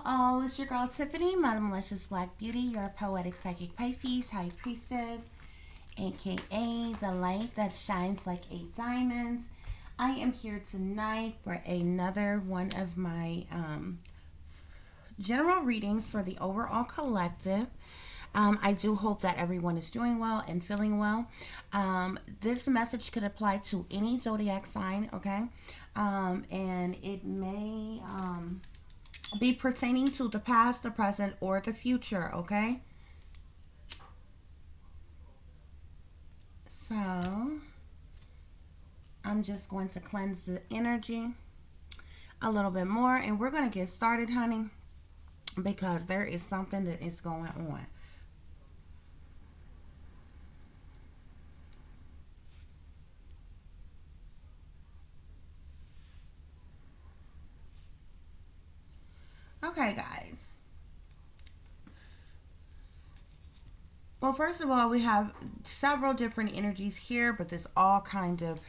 all, it's your girl Tiffany, Madam Malicious Black Beauty, your poetic psychic Pisces, High Priestess, aka the light that shines like 8 diamonds. I am here tonight for another one of my general readings for the overall collective. I do hope that everyone is doing well and feeling well. This message could apply to any zodiac sign, okay? And it may be pertaining to the past, the present, or the future, okay? So, I'm just going to cleanse the energy a little bit more, and we're going to get started, honey, because there is something that is going on. Okay, guys. Well, first of all, we have several different energies here, but this all kind of,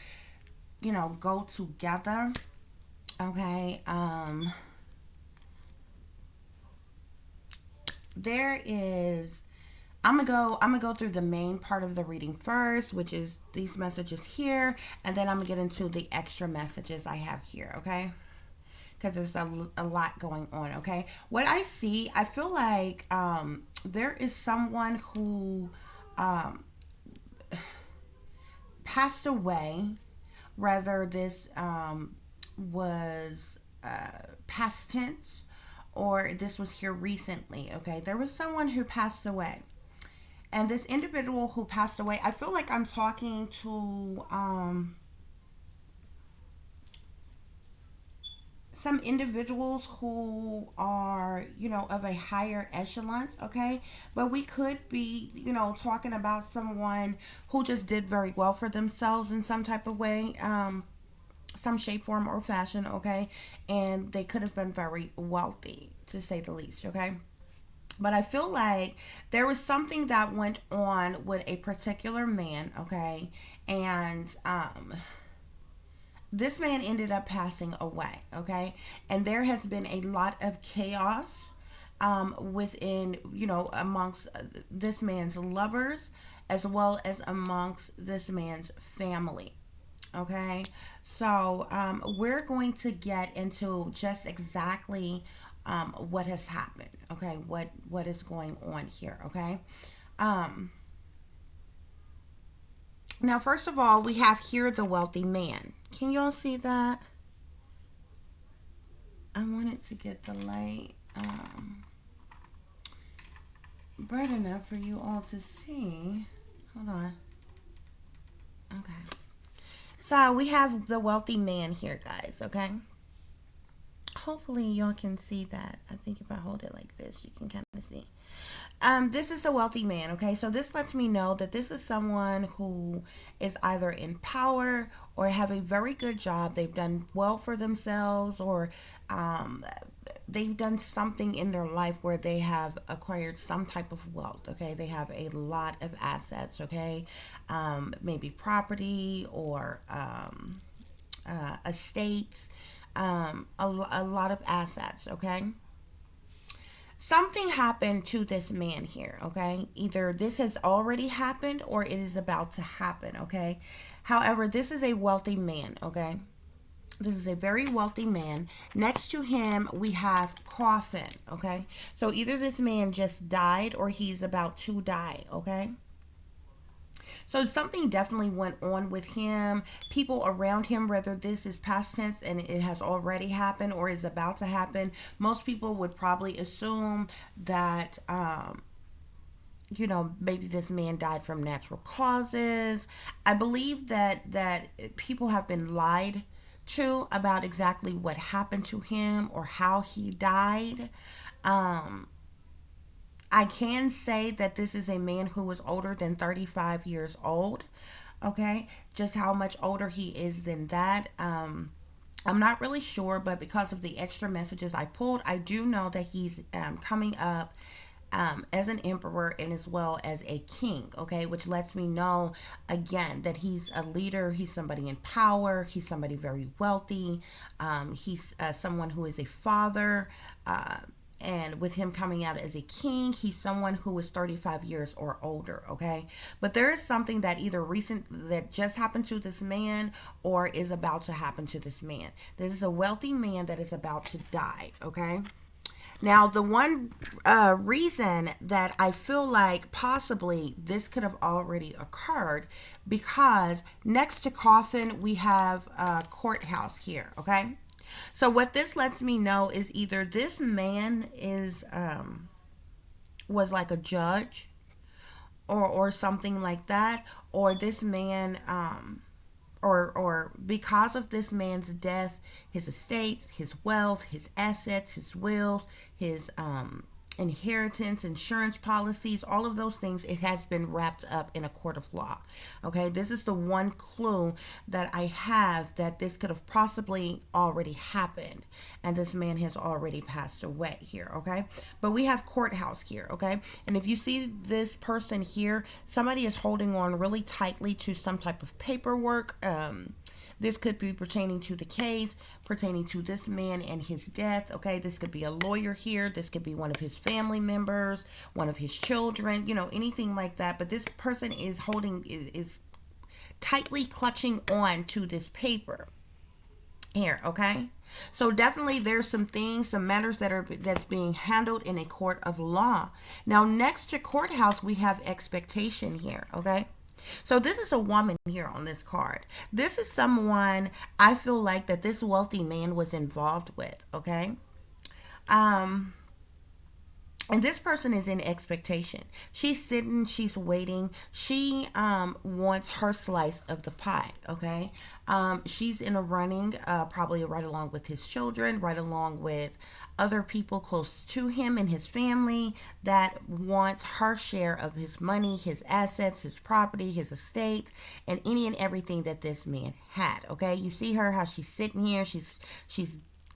go together. Okay. There is I'm gonna go through the main part of the reading first, which is these messages here, and then I'm gonna get into the extra messages I have here, okay? Because there's a lot going on, okay? What I see, I feel like there is someone who um, passed away, whether this was past tense or this was here recently, okay? There was someone who passed away. And this individual who passed away, I feel like I'm talking to some individuals who are, of a higher echelons, okay? But we could be, talking about someone who just did very well for themselves in some type of way, some shape, form, or fashion, okay? And they could have been very wealthy, to say the least, okay? But I feel like there was something that went on with a particular man, okay? And this man ended up passing away, okay? And there has been a lot of chaos within, amongst this man's lovers as well as amongst this man's family. Okay, so we're going to get into just exactly what has happened. Okay, what is going on here? Okay, um, now first of all, we have here the wealthy man. Can y'all see that? I wanted to get the light bright enough for you all to see. Hold on. Okay. So we have the wealthy man here, guys, okay? Hopefully y'all can see that. I think if I hold it like this, you can kind of see. This is the wealthy man, okay? So this lets me know that this is someone who is either in power or have a very good job. They've done well for themselves, or they've done something in their life where they have acquired some type of wealth, okay? They have a lot of assets, okay? Maybe property or estates, a lot of assets, okay? Something happened to this man here, okay? Either this has already happened or it is about to happen, okay? However, this is a wealthy man, okay? This is a very wealthy man. Next to him, we have coffin, okay? So either this man just died or he's about to die, okay? So something definitely went on with him. People around him, whether this is past tense and it has already happened or is about to happen, most people would probably assume that, maybe this man died from natural causes. I believe that people have been lied to about exactly what happened to him or how he died. I can say that this is a man who is older than 35 years old. Okay, just how much older he is than that. I'm not really sure, but because of the extra messages I pulled, I do know that he's coming up as an emperor and as well as a king, okay, which lets me know again that he's a leader, he's somebody in power, he's somebody very wealthy, he's someone who is a father. and with him coming out as a king, he's someone who is 35 years or older, okay? But there is something that either recent that just happened to this man or is about to happen to this man. This is a wealthy man that is about to die, okay? Now, the one reason that I feel like possibly this could have already occurred, because next to coffin we have a courthouse here, okay? So what this lets me know is either this man is was like a judge or something like that, or this man or because of this man's death, his estates, his wealth, his assets, his wills, his inheritance, insurance policies, all of those things, it has been wrapped up in a court of law. Okay, this is the one clue that I have that this could have possibly already happened, and this man has already passed away here. Okay, but we have courthouse here. Okay, and if you see this person here, somebody is holding on really tightly to some type of paperwork. This could be pertaining to the case, pertaining to this man and his death. Okay, this could be a lawyer here. This could be one of his family members, one of his children, you know, anything like that. But this person is holding, is tightly clutching on to this paper here, okay? So definitely there's some things, some matters that's being handled in a court of law. Now, next to courthouse, we have expectation here, okay? So this is a woman here on this card. This is someone I feel like that this wealthy man was involved with, okay? And this person is in expectation. She's sitting, she's waiting. She wants her slice of the pie, okay? She's in a running, probably right along with his children, right along with other people close to him and his family that wants her share of his money, his assets, his property, his estate, and any and everything that this man had. Okay, you see her how she's sitting here. She's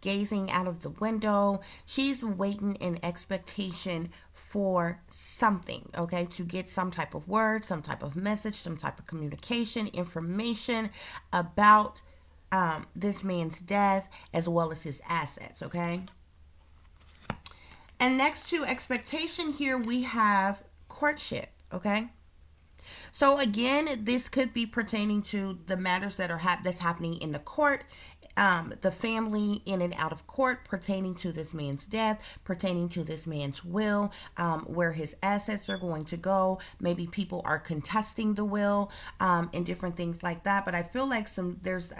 gazing out of the window. She's waiting in expectation for something, okay, to get some type of word, some type of message, some type of communication, information about this man's death as well as his assets, okay? And next to expectation here, we have courtship, okay? So again, this could be pertaining to the matters that are that's happening in the court, the family in and out of court, pertaining to this man's death, pertaining to this man's will, where his assets are going to go. Maybe people are contesting the will, and different things like that. But I feel like there's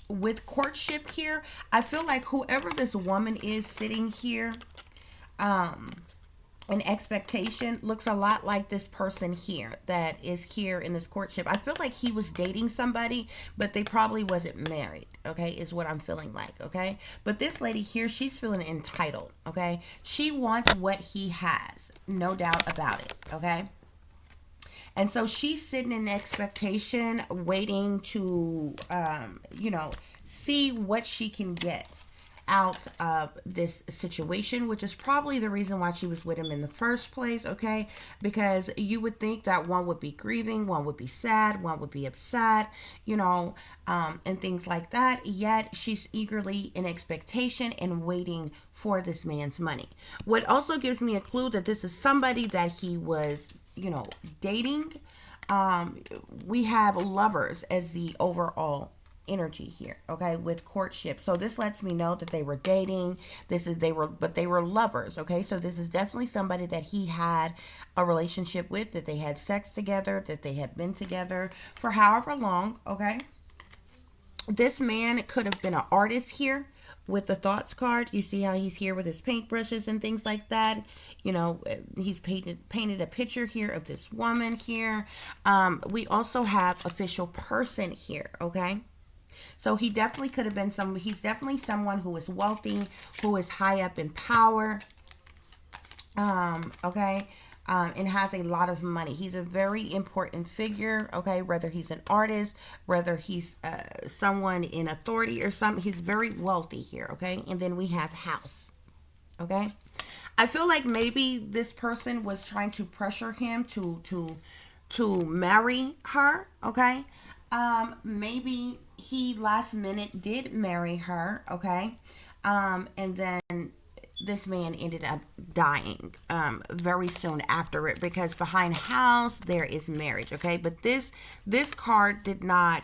with courtship here, I feel like whoever this woman is sitting here, an expectation looks a lot like this person here that is here in this courtship. I feel like he was dating somebody, but they probably wasn't married, okay, is what I'm feeling like, okay? But this lady here, she's feeling entitled, okay? She wants what he has, no doubt about it, okay? And so she's sitting in expectation, waiting to, see what she can get out of this situation, which is probably the reason why she was with him in the first place, okay? Because you would think that one would be grieving, one would be sad, one would be upset, and things like that. Yet she's eagerly in expectation and waiting for this man's money. What also gives me a clue that this is somebody that he was, dating. We have lovers as the overall energy here, okay, with courtship. So this lets me know that they were dating. They were lovers, okay? So this is definitely somebody that he had a relationship with, that they had sex together, that they had been together for however long, okay? This man could have been an artist here with the thoughts card. You see how he's here with his paintbrushes and things like that. He's painted a picture here of this woman here. We also have official person here, okay? So he definitely could have been he's definitely someone who is wealthy, who is high up in power, okay, and has a lot of money. He's a very important figure, okay, whether he's an artist, whether he's someone in authority or something. He's very wealthy here, okay? And then we have house, okay? I feel like maybe this person was trying to pressure him to marry her, okay? Maybe he last minute did marry her, okay? And then this man ended up dying very soon after it, because behind house there is marriage. Okay, but this card did not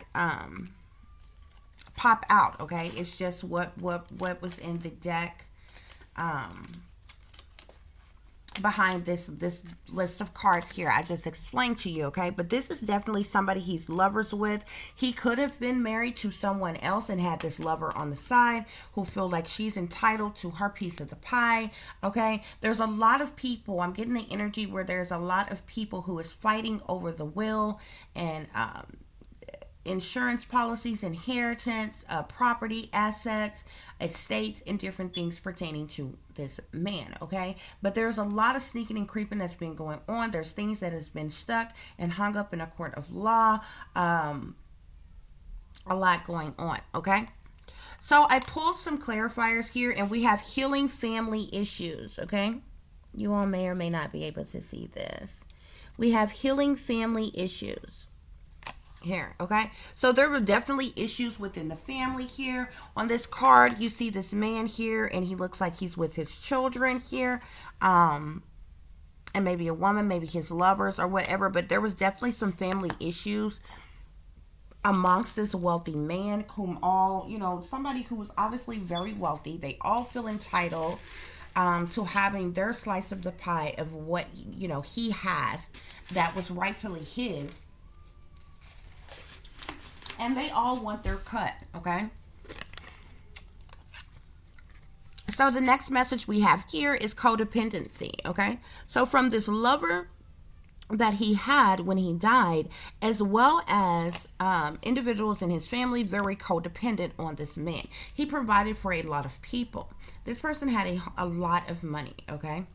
pop out. Okay, it's just what was in the deck behind this list of cards here I just explained to you. Okay, but this is definitely somebody he's lovers with. He could have been married to someone else and had this lover on the side who feel like she's entitled to her piece of the pie. Okay, there's a lot of people, I'm getting the energy where there's a lot of people who is fighting over the will and insurance policies, inheritance, property, assets, estates, and different things pertaining to this man. Okay, but there's a lot of sneaking and creeping that's been going on. There's things that has been stuck and hung up in a court of law. A lot going on. Okay, so I pulled some clarifiers here, and we have healing family issues. Okay, you all may or may not be able to see this. We have healing family issues here. Okay, so there were definitely issues within the family here. On this card you see this man here, and he looks like he's with his children here, and maybe a woman, maybe his lovers or whatever, but there was definitely some family issues amongst this wealthy man, whom all, you know, somebody who was obviously very wealthy. They all feel entitled to having their slice of the pie of what, you know, he has that was rightfully his, and they all want their cut. Okay, so the next message we have here is codependency. Okay, so from this lover that he had when he died, as well as individuals in his family, very codependent on this man. He provided for a lot of people. This person had a lot of money. Okay,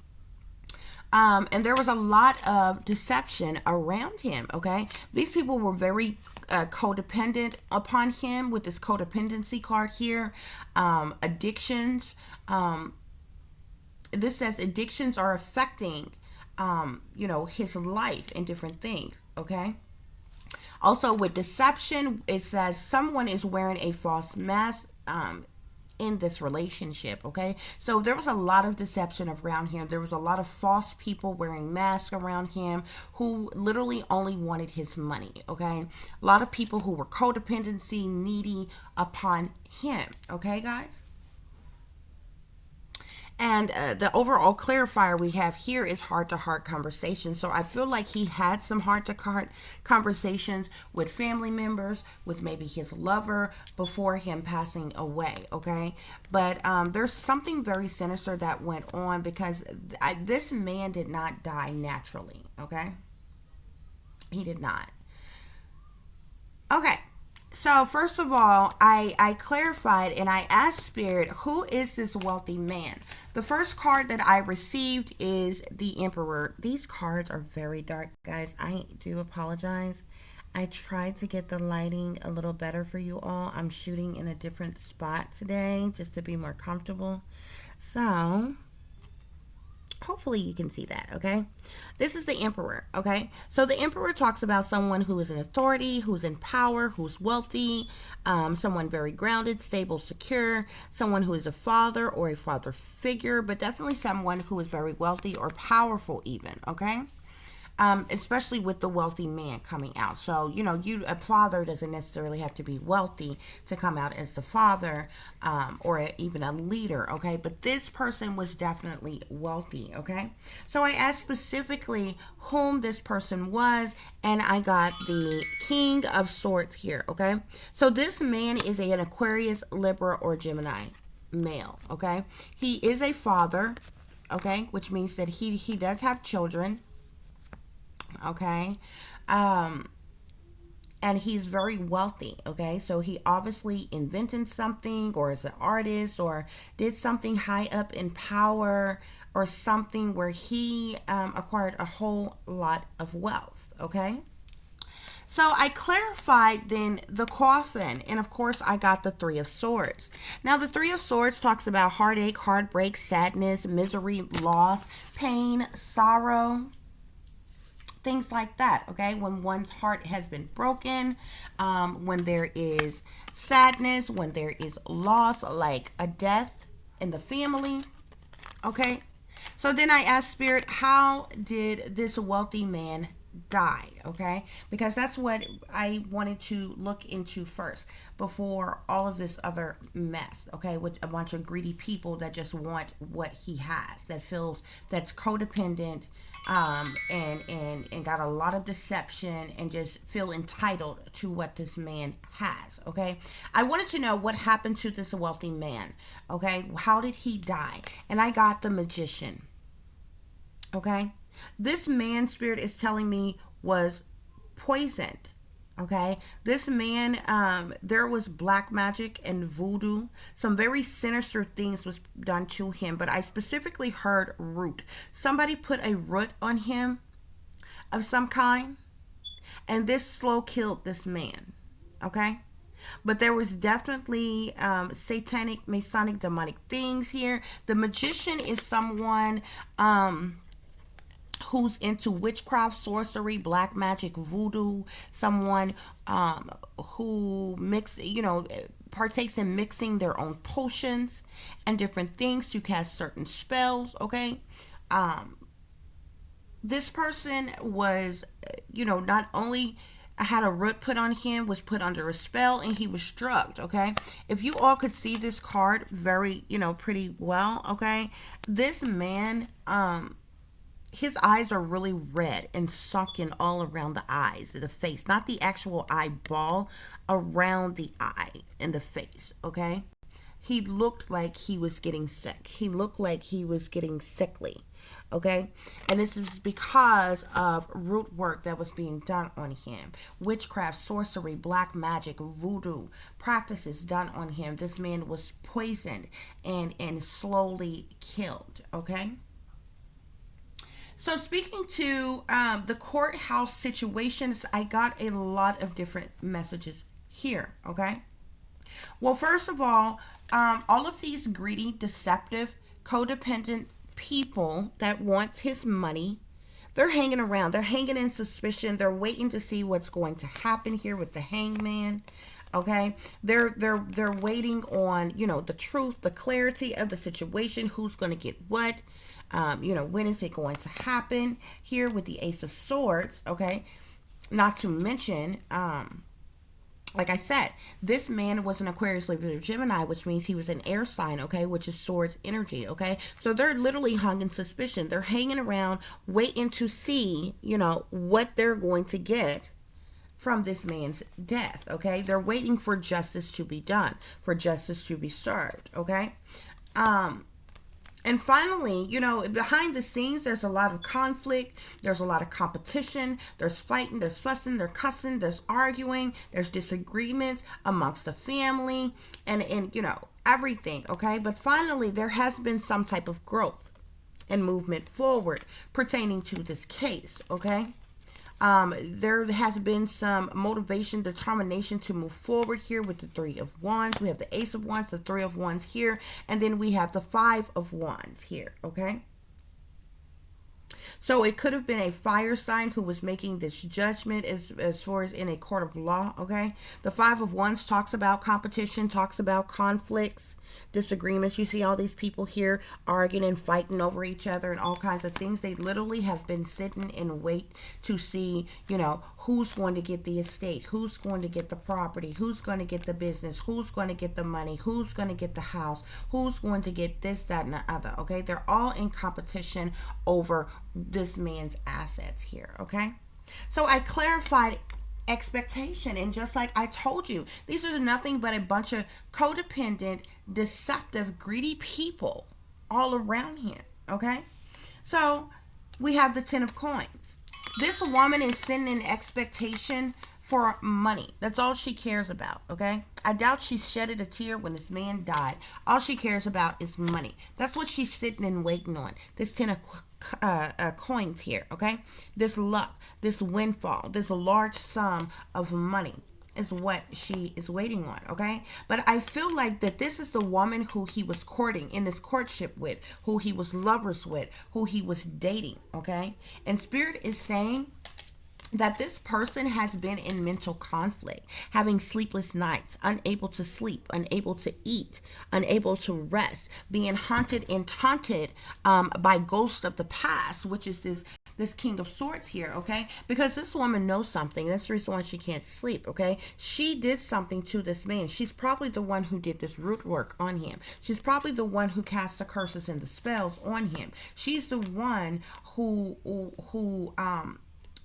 and there was a lot of deception around him. Okay, these people were very codependent upon him with this codependency card here. Addictions. This says addictions are affecting, you know, his life and different things. Okay. Also with deception, it says someone is wearing a false mask in this relationship. Okay, so there was a lot of deception around him. There was a lot of false people wearing masks around him who literally only wanted his money. Okay, a lot of people who were codependency, needy upon him. Okay, guys. And the overall clarifier we have here is heart-to-heart conversations. So I feel like he had some heart-to-heart conversations with family members, with maybe his lover before him passing away. Okay, but there's something very sinister that went on, because this man did not die naturally. Okay, he did not. Okay. So first of all, I clarified and I asked Spirit, who is this wealthy man? The first card that I received is the Emperor. These cards are very dark, guys. I do apologize. I tried to get the lighting a little better for you all. I'm shooting in a different spot today just to be more comfortable. So hopefully you can see that. Okay, this is the Emperor. Okay, so the Emperor talks about someone who is in authority, who's in power, who's wealthy, someone very grounded, stable, secure, someone who is a father or a father figure, but definitely someone who is very wealthy or powerful even. Okay, especially with the wealthy man coming out. So, you know, a father doesn't necessarily have to be wealthy to come out as the father, or even a leader. Okay, but this person was definitely wealthy. Okay, so I asked specifically whom this person was, and I got the King of Swords here. Okay, so this man is an Aquarius, Libra, or Gemini male. Okay, he is a father. Okay, which means that he does have children. Okay, and he's very wealthy. Okay, so he obviously invented something, or is an artist, or did something high up in power, or something where he acquired a whole lot of wealth. Okay, so I clarified then the coffin, and of course I got the Three of Swords. Now the Three of Swords talks about heartache, heartbreak, sadness, misery, loss, pain, sorrow, things like that. Okay, when one's heart has been broken, when there is sadness, when there is loss, like a death in the family. Okay. So then I asked Spirit, how did this wealthy man die? Okay. Because that's what I wanted to look into first before all of this other mess. Okay. With a bunch of greedy people that just want what he has, that feels that's codependent, and got a lot of deception and just feel entitled to what this man has. Okay, I wanted to know what happened to this wealthy man. Okay, how did he die? And I got the magician. Okay, this man spirit is telling me was poisoned. Okay, this man, there was black magic and voodoo. Some very sinister things was done to him, but I specifically heard root. Somebody put a root on him of some kind, and this slow killed this man. Okay, but there was definitely satanic, masonic, demonic things here. The magician is someone who's into witchcraft, sorcery, black magic, voodoo, someone who partakes in mixing their own potions and different things to cast certain spells. Okay, this person was, not only had a root put on him, was put under a spell, and he was drugged. Okay, if you all could see this card very, pretty well. Okay, this man, his eyes are really red and sunken all around the eyes, the face, not the actual eyeball, around the eye and the face. Okay, he looked like he was getting sick. He looked like he was getting sickly. Okay, and this is because of root work that was being done on him. Witchcraft, sorcery, black magic, voodoo practices done on him. This man was poisoned and slowly killed. Okay, so speaking to the courthouse situations, I got a lot of different messages here. Okay, well, first of all of these greedy, deceptive, codependent people that want his money, they're hanging around. They're hanging in suspicion. They're waiting to see what's going to happen here with the hangman. Okay, they're waiting on the truth, the clarity of the situation. Who's going to get what? When is it going to happen here with the Ace of Swords? Okay, not to mention, like I said, this man was an Aquarius, Libra, Gemini, which means he was an air sign, okay, which is swords energy, okay? So they're literally hung in suspicion. They're hanging around, waiting to see, what they're going to get from this man's death, okay? They're waiting for justice to be done, for justice to be served, okay? And finally, behind the scenes, there's a lot of conflict. There's a lot of competition. There's fighting. There's fussing. There's cussing. There's arguing. There's disagreements amongst the family and everything. Okay. But finally, there has been some type of growth and movement forward pertaining to this case. Okay. There has been some motivation, determination to move forward here with the Three of Wands. We have the Ace of Wands, the Three of Wands here, and then we have the Five of Wands here, okay? So it could have been a fire sign who was making this judgment as far as in a court of law, okay? The Five of Wands talks about competition, talks about conflicts, disagreements. You see all these people here arguing and fighting over each other and all kinds of things. They literally have been sitting and wait to see, who's going to get the estate, who's going to get the property, who's going to get the business, who's going to get the money, who's going to get the house, who's going to get this, that, and the other, okay? They're all in competition over this man's assets here, okay? So I clarified expectation, and just like I told you, these are nothing but a bunch of codependent, deceptive, greedy people all around him, okay? So we have the Ten of Coins. This woman is sending expectation for money. That's all she cares about, okay? I doubt she shedded a tear when this man died. All she cares about is money. That's what she's sitting and waiting on. This Ten of Coins here, okay? This luck, this windfall, this large sum of money is what she is waiting on, okay? But I feel like that this is the woman who he was courting in this courtship with, who he was lovers with, who he was dating, okay? And Spirit is saying that this person has been in mental conflict, having sleepless nights, unable to sleep, unable to eat, unable to rest, being haunted and taunted by ghosts of the past, which is this King of Swords here, okay? Because this woman knows something. That's the reason why she can't sleep, okay? She did something to this man. She's probably the one who did this root work on him. She's probably the one who cast the curses and the spells on him. She's the one who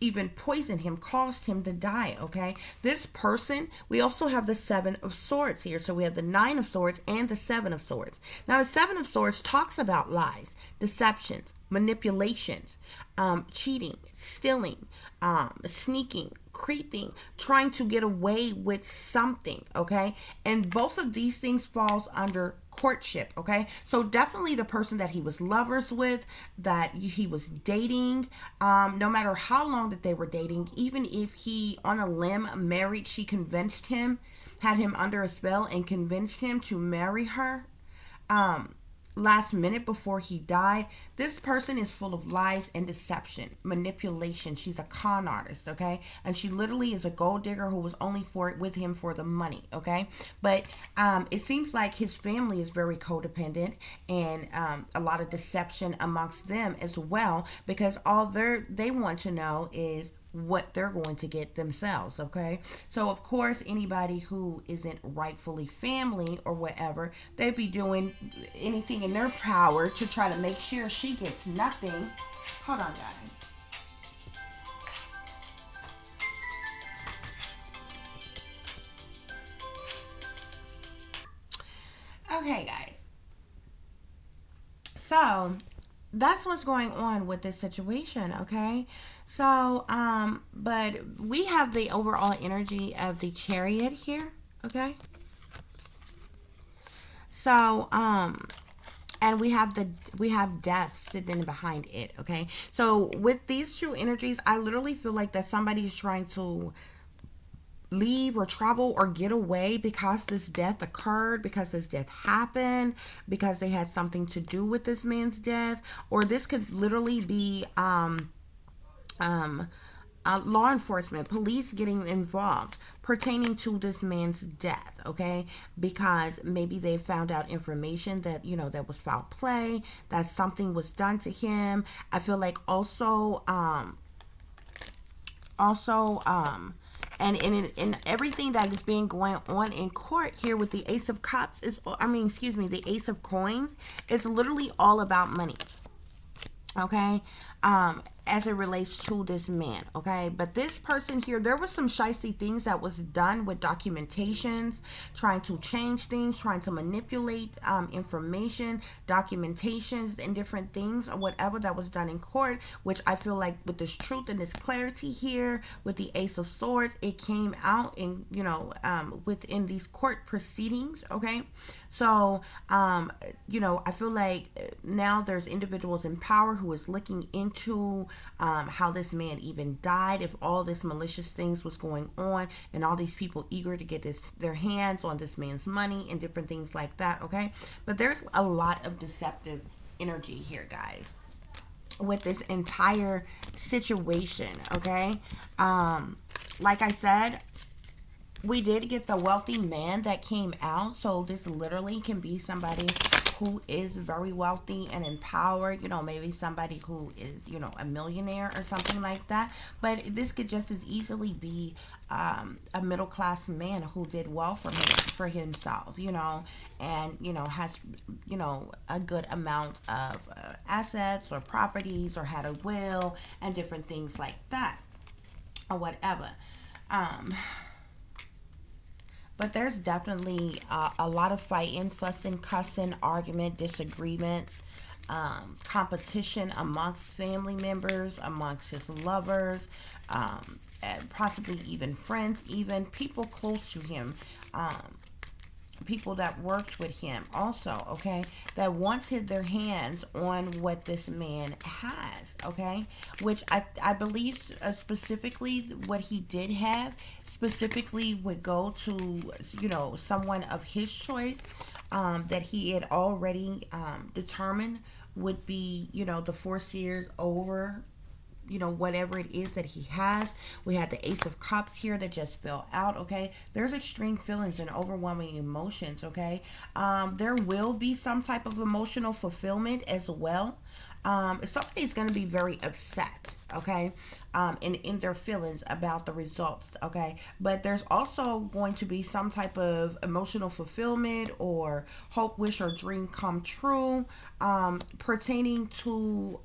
even poisoned him, caused him to die, okay? This person, we also have the Seven of Swords here. So we have the Nine of Swords and the Seven of Swords. Now, the Seven of Swords talks about lies, deceptions, manipulations, cheating, stealing, sneaking, creeping, trying to get away with something, okay? And both of these things falls under courtship, okay? So definitely the person that he was lovers with, that he was dating, no matter how long that they were dating, even if he on a limb married, she convinced him, had him under a spell and convinced him to marry her. Last minute before he died. This person is full of lies and deception, manipulation. She's a con artist, okay? And she literally is a gold digger who was only with him for the money, okay? But it seems like his family is very codependent, and a lot of deception amongst them as well, because all they want to know is what they're going to get themselves, okay? So of course anybody who isn't rightfully family or whatever, they'd be doing anything in their power to try to make sure she gets nothing. Hold on, guys. Okay, guys, so that's what's going on with this situation, okay? So but we have the overall energy of the Chariot here, okay? So and we have death sitting behind it, okay? So with these two energies, I literally feel like that somebody is trying to leave or travel or get away because this death occurred, because this death happened, because they had something to do with this man's death. Or this could literally be um, law enforcement, police getting involved pertaining to this man's death, okay? Because maybe they found out information that, that was foul play, that something was done to him. I feel like also, and in everything that is being going on in court here with the Ace of Cups the Ace of Coins, is literally all about money, okay? As it relates to this man, okay? But this person here, there was some shysty things that was done with documentations, trying to change things, trying to manipulate information, documentations, and different things, or whatever that was done in court, which I feel like with this truth and this clarity here, with the Ace of Swords, it came out in, within these court proceedings, okay? So, I feel like now there's individuals in power who is looking into how this man even died, if all this malicious things was going on, and all these people eager to get their hands on this man's money and different things like that, okay? But there's a lot of deceptive energy here, guys, with this entire situation, okay? Like I said, we did get the wealthy man that came out, so this literally can be somebody who is very wealthy and empowered, maybe somebody who is, a millionaire or something like that. But this could just as easily be a middle class man who did well for himself, and has a good amount of assets or properties, or had a will and different things like that, or whatever. But there's definitely a lot of fighting, fussing, cussing, argument, disagreements, competition amongst family members, amongst his lovers, and possibly even friends, even people close to him, people that worked with him also, okay, that once hit their hands on what this man has, okay, which I believe specifically what he did have specifically would go to, someone of his choice, that he had already determined would be, the 4 years over you know, whatever it is that he has. We had the Ace of Cups here that just fell out, okay? There's extreme feelings and overwhelming emotions, okay? There will be some type of emotional fulfillment as well. Somebody's going to be very upset, okay, in their feelings about the results, okay, but there's also going to be some type of emotional fulfillment or hope, wish, or dream come true, pertaining to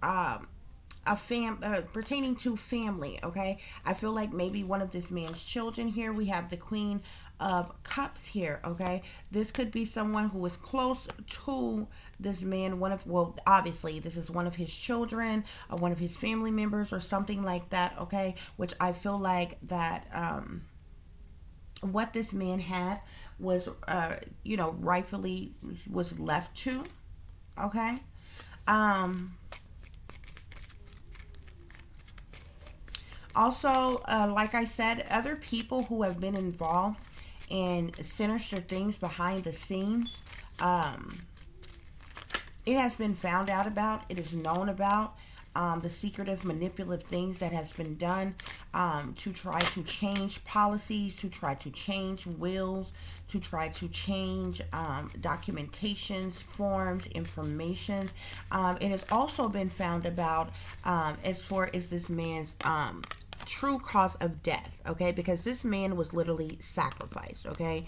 pertaining to family, okay. I feel like maybe one of this man's children here. We have the Queen of Cups here, okay. This could be someone who is close to this man, well, obviously this is one of his children or one of his family members or something like that, okay, which I feel like that what this man had was you know, rightfully was left to, okay. Also, like I said, other people who have been involved in sinister things behind the scenes, it has been found out about, it is known about, the secretive, manipulative things that has been done to try to change policies, to try to change wills, to try to change documentations, forms, information. It has also been found about as far as this man's true cause of death, okay, because this man was literally sacrificed, okay.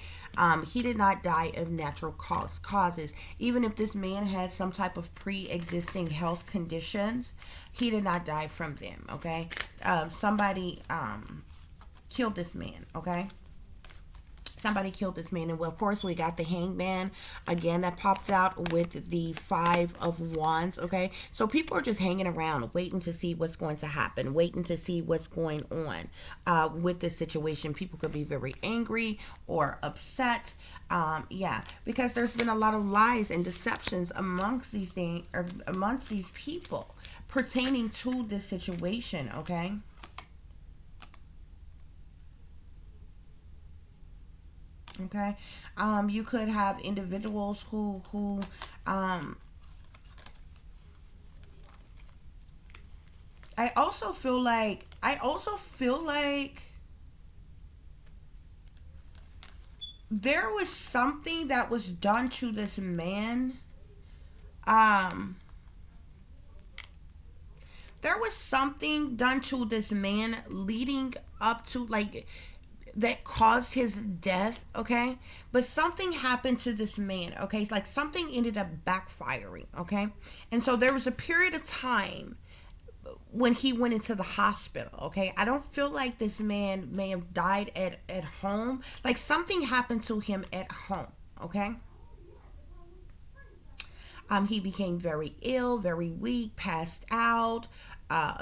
He did not die of natural causes. Even if this man had some type of pre-existing health conditions, he did not die from them, okay. Somebody killed this man, okay. Somebody killed this man. And well, of course, we got the Hangman again that pops out with the Five of Wands, okay. So people are just hanging around waiting to see what's going to happen, waiting to see what's going on with this situation. People could be very angry or upset, yeah, because there's been a lot of lies and deceptions amongst these things, or amongst these people pertaining to this situation, okay. Okay. You could have individuals who I also feel like there was something that was done to this man. There was something done to this man leading up to, like, that caused his death, okay. But something happened to this man, okay. It's like something ended up backfiring, okay. And so there was a period of time when he went into the hospital, okay. I don't feel like this man may have died at home. Like something happened to him at home, okay. He became very ill, very weak, passed out,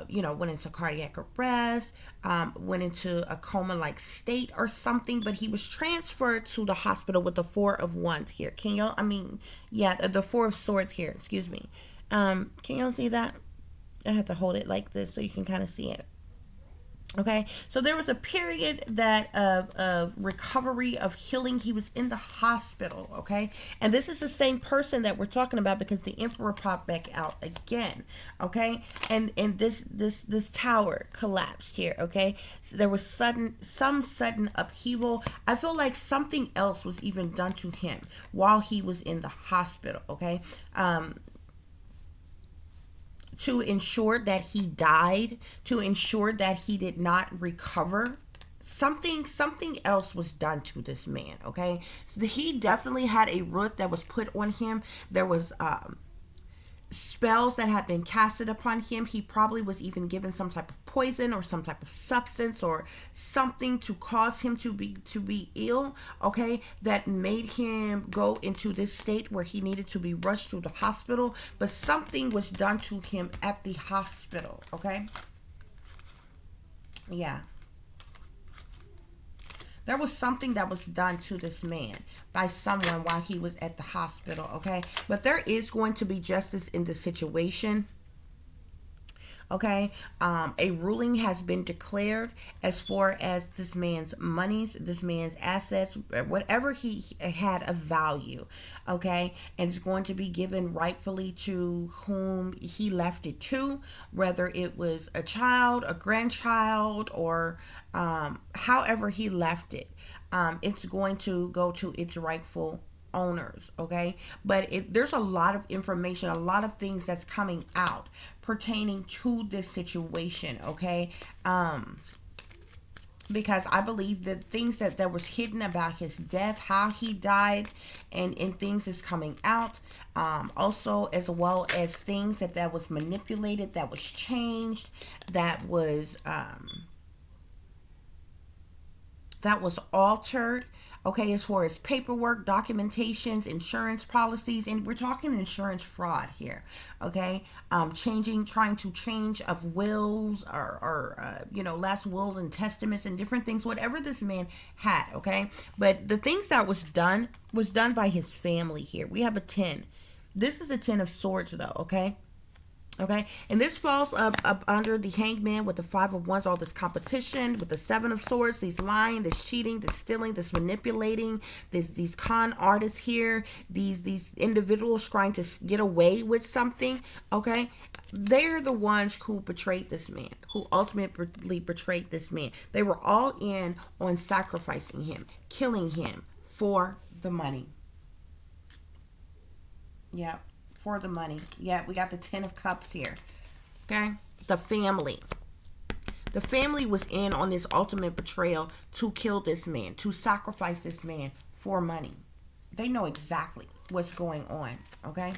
you know, went into cardiac arrest, went into a coma-like state or something, but he was transferred to the hospital with the Four of Wands here. Can y'all, I mean, yeah, the Four of Swords here, excuse me. Can y'all see that? I have to hold it like this so you can kind of see it. Okay, so there was a period that of recovery, of healing. He was in the hospital, okay, and this is the same person that we're talking about because the Emperor popped back out again, okay, and this tower collapsed here, okay. So there was some sudden upheaval. I feel like something else was even done to him while he was in the hospital, okay. To ensure that he died, to ensure that he did not recover. Something else was done to this man, okay. So he definitely had a root that was put on him. There was spells that had been casted upon him. He probably was even given some type of poison or some type of substance or something to cause him to be ill, okay, that made him go into this state where he needed to be rushed to the hospital. But something was done to him at the hospital, okay. Yeah, there was something that was done to this man by someone while he was at the hospital, okay? But there is going to be justice in this situation. Okay. A ruling has been declared as far as this man's monies, this man's assets, whatever he had of value. Okay. And it's going to be given rightfully to whom he left it to, whether it was a child, a grandchild, or however he left it. It's going to go to its rightful owners. Okay. But there's a lot of information, a lot of things that's coming out pertaining to this situation. Okay. Because I believe that things that was hidden about his death, how he died, and things is coming out. Also, as well as things that was manipulated, that was changed, that was altered. Okay, as far as paperwork, documentations, insurance policies, and we're talking insurance fraud here. Okay, trying to change of wills, or last wills and testaments and different things, whatever this man had. Okay, but the things that was done by his family here. We have a 10. This is a 10 of swords, though. Okay. Okay, and this falls up under the hangman with the 5 of wands, all this competition with the 7 of swords, these lying, this cheating, this stealing, this manipulating, these con artists here, these individuals trying to get away with something. Okay, they're the ones who betrayed this man, who ultimately betrayed this man. They were all in on sacrificing him, killing him for the money. Yeah, for the money. Yeah, we got the 10 of cups here. Okay, the family. The family was in on this ultimate betrayal to kill this man, to sacrifice this man for money. They know exactly what's going on. Okay,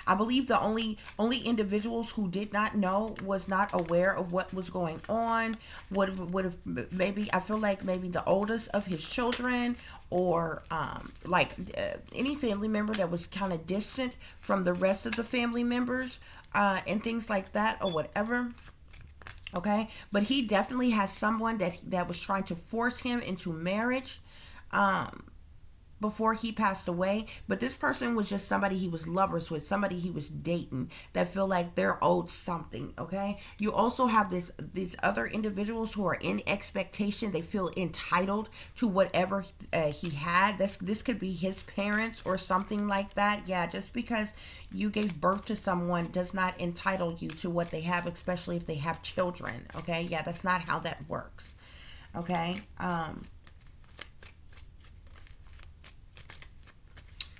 I believe the only individuals who did not know, was not aware of what was going on, would have maybe, I feel like maybe the oldest of his children, or any family member that was kind of distant from the rest of the family members, and things like that, or whatever. Okay, but he definitely has someone that was trying to force him into marriage before he passed away. But this person was just somebody he was lovers with, somebody he was dating, that feel like they're owed something. Okay, you also have these other individuals who are in expectation. They feel entitled to whatever he had. This could be his parents or something like that. Yeah, just because you gave birth to someone does not entitle you to what they have, especially if they have children. Okay, yeah, that's not how that works. Okay,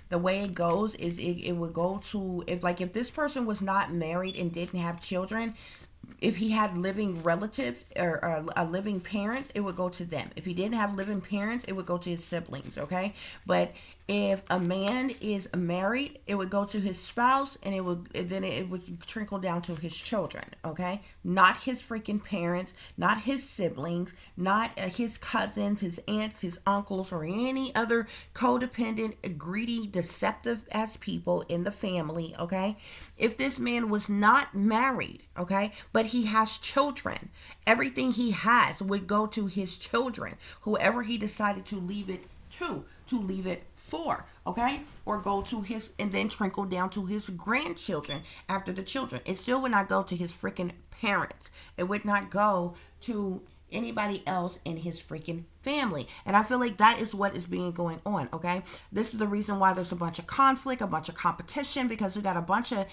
the way it goes is it would go to, if this person was not married and didn't have children, if he had living relatives, or living parents, it would go to them. If he didn't have living parents, it would go to his siblings. Okay, but if a man is married, it would go to his spouse, and it would trickle down to his children. Okay, not his freaking parents, not his siblings, not his cousins, his aunts, his uncles, or any other codependent, greedy, deceptive ass people in the family. Okay, if this man was not married, okay, but he has children, everything he has would go to his children, whoever he decided to leave it to leave it for. Okay, or go to his, and then trickle down to his grandchildren after the children. It still would not go to his freaking parents. It would not go to anybody else in his freaking family. And I feel like that is what is being going on. Okay, this is the reason why there's a bunch of conflict, a bunch of competition, because we got a bunch of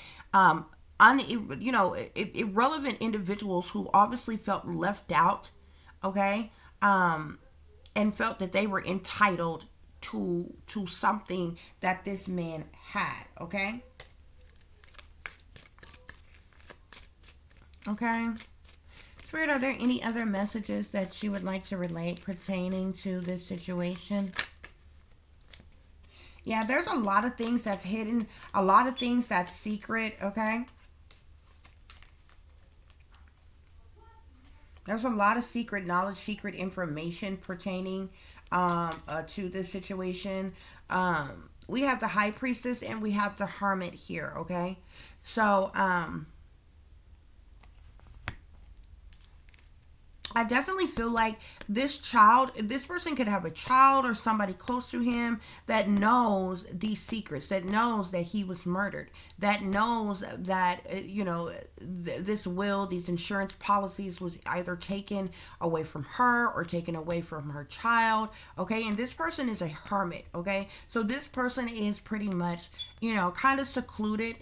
irrelevant individuals who obviously felt left out. Okay, and felt that they were entitled to something that this man had. Okay, Spirit, are there any other messages that you would like to relate pertaining to this situation? Yeah, there's a lot of things that's hidden, a lot of things that's secret. Okay, there's a lot of secret knowledge, secret information pertaining to this situation. We have the High Priestess and we have the Hermit here. Okay, so I definitely feel like this person could have a child or somebody close to him that knows these secrets, that knows that he was murdered, that knows that, this will, these insurance policies was either taken away from her or taken away from her child. Okay. And this person is a hermit. Okay. So this person is pretty much, kind of secluded,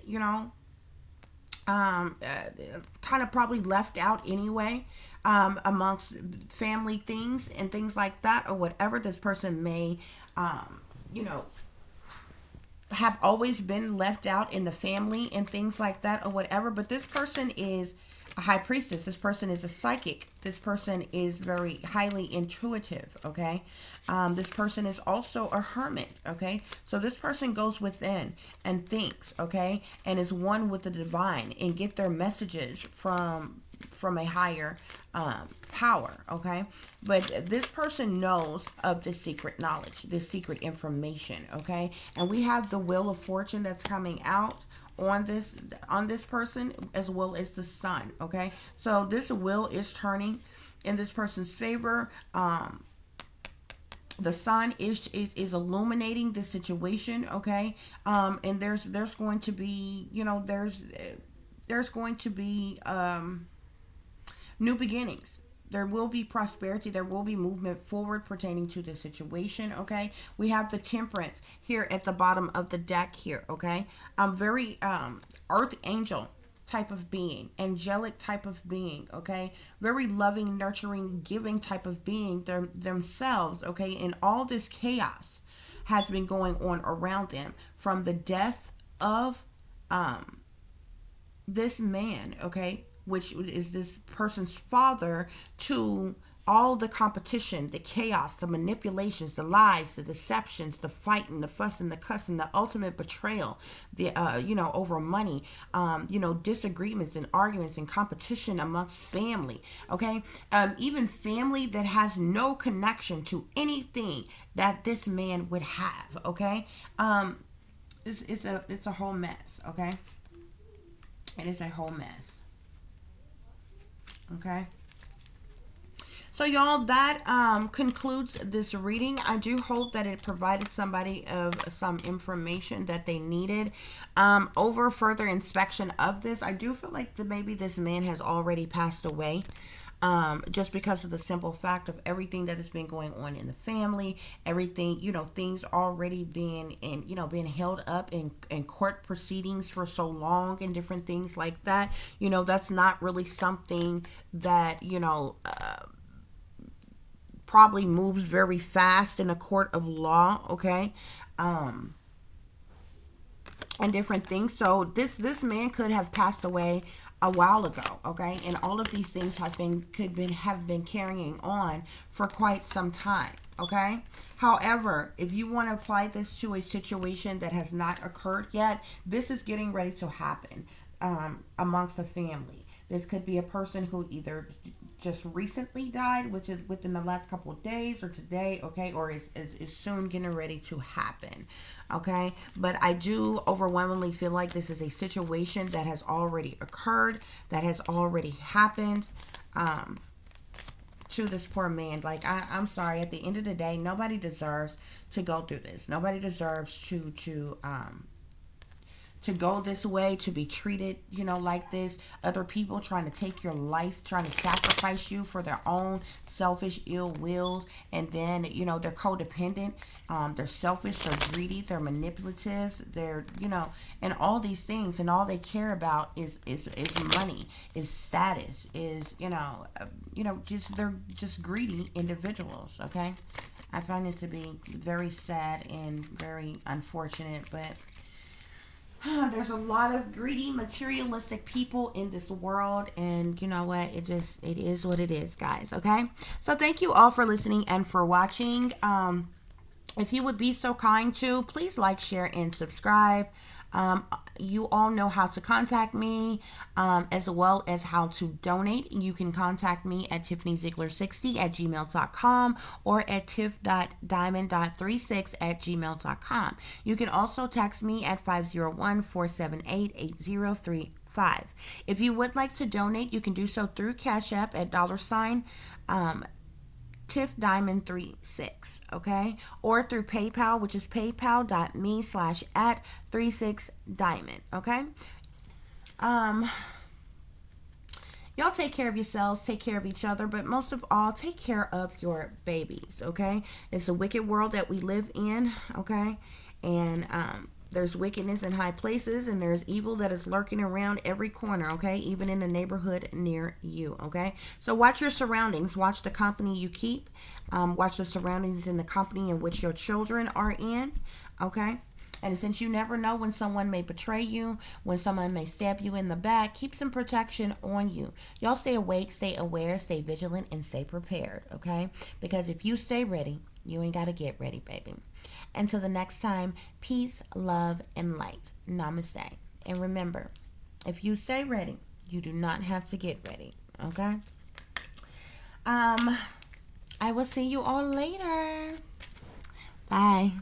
kind of probably left out anyway, amongst family things and things like that, or whatever. This person may, you know, have always been left out in the family and things like that, or whatever. But this person is a high priestess. This person is a psychic. This person is very highly intuitive. Okay. This person is also a hermit. Okay. So this person goes within and thinks. Okay. And is one with the divine and get their messages from a higher power. Okay. But this person knows of the secret knowledge, this secret information. Okay. And we have the wheel of fortune that's coming out on this person, as well as the sun. Okay. So this wheel is turning in this person's favor. The sun is illuminating the situation. Okay. And there's going to be, there's going to be new beginnings. There will be prosperity. There will be movement forward pertaining to the situation. Okay. We have the temperance here at the bottom of the deck here. Okay. Very earth angel type of being, angelic type of being. Okay. Very loving, nurturing, giving type of being themselves. Okay. And all this chaos has been going on around them from the death of this man. Okay, which is this person's father, to all the competition, the chaos, the manipulations, the lies, the deceptions, the fighting, the fussing, the cussing, the ultimate betrayal, the over money, disagreements and arguments and competition amongst family. Okay, even family that has no connection to anything that this man would have. Okay, it's a whole mess. Okay, it is a whole mess. Okay. So y'all, that concludes this reading. I do hope that it provided somebody of some information that they needed. Over further inspection of this, I do feel like maybe this man has already passed away. Just because of the simple fact of everything that has been going on in the family, everything, things already being being held up in court proceedings for so long and different things like that. That's not really something that, probably moves very fast in a court of law. Okay. And different things. So this man could have passed away a while ago. Okay. And all of these things have been carrying on for quite some time. Okay. However, if you want to apply this to a situation that has not occurred yet, this is getting ready to happen amongst the family. This could be a person who either just recently died, which is within the last couple of days, or today, okay, or is soon getting ready to happen. Okay. But I do overwhelmingly feel like this is a situation that has already occurred, that has already happened to this poor man. Like, I'm sorry, at the end of the day, nobody deserves to go through this. Nobody deserves to go this way, to be treated, like this. Other people trying to take your life, trying to sacrifice you for their own selfish ill wills. And then, they're codependent. They're selfish, they're greedy, they're manipulative, they're, and all these things. And all they care about is money, is status, is, they're just greedy individuals. Okay. I find it to be very sad and very unfortunate, but there's a lot of greedy, materialistic people in this world, and you know what? It is what it is, guys. Okay. So thank you all for listening and for watching. If you would be so kind to, please like, share, and subscribe. You all know how to contact me, as well as how to donate. You can contact me at tiffanyziegler60@gmail.com or at tiff.diamond.36@gmail.com. You can also text me at 501-478-8034. If you would like to donate, you can do so through Cash App at $ Tiff Diamond 36, okay? Or through PayPal, which is paypal.me/@36diamond, okay? Y'all take care of yourselves, take care of each other, but most of all, take care of your babies, okay? It's a wicked world that we live in, okay? And there's wickedness in high places, and there's evil that is lurking around every corner, okay? Even in the neighborhood near you, okay? So watch your surroundings. Watch the company you keep. Watch the surroundings in the company in which your children are in, okay? And since you never know when someone may betray you, when someone may stab you in the back, keep some protection on you. Y'all stay awake, stay aware, stay vigilant, and stay prepared, okay? Because if you stay ready, you ain't got to get ready, baby. Until the next time, peace, love, and light. Namaste. And remember, if you stay ready, you do not have to get ready, okay? I will see you all later. Bye.